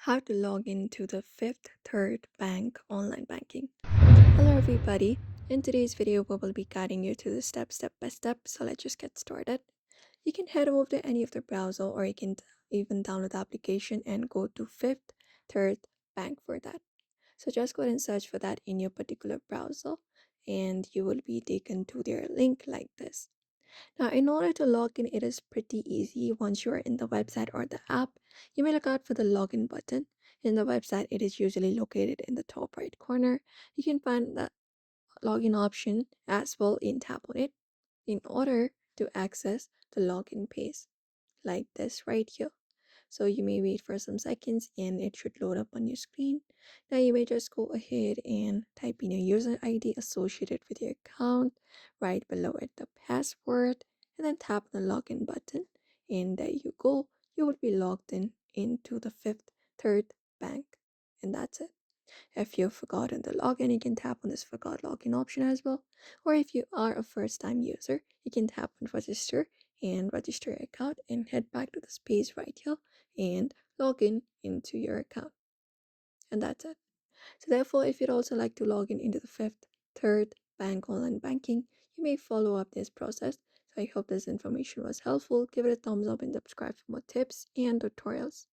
How to log into the Fifth Third Bank online banking. Hello everybody. In today's video, we will be guiding you through the steps step by step. So let's just get started. You can head over to any of the browser or you can even download the application and go to Fifth Third Bank for that. So just go ahead and search for that in your particular browser and you will be taken to their link like this. Now, in order to log in, it is pretty easy. Once you're in the website or the app, you may look out for the login button. In the website, it is usually located in the top right corner. You can find the login option as well and tap on it in order to access the login page like this right here. So you may wait for some seconds and it should load up on your screen. Now you may just go ahead and type in your user ID associated with your account, right below it the password, and then tap the login button. And there you go. You will be logged in into the Fifth Third Bank. And that's it. If you've forgotten the login, you can tap on this forgot login option as well. Or if you are a first time user, you can tap on register and register your account and head back to the space right here and log in into your account. And that's it. So therefore, if you'd also like to log in into the Fifth Third Bank online banking, you may follow up this process. So I hope this information was helpful. Give it a thumbs up and subscribe for more tips and tutorials.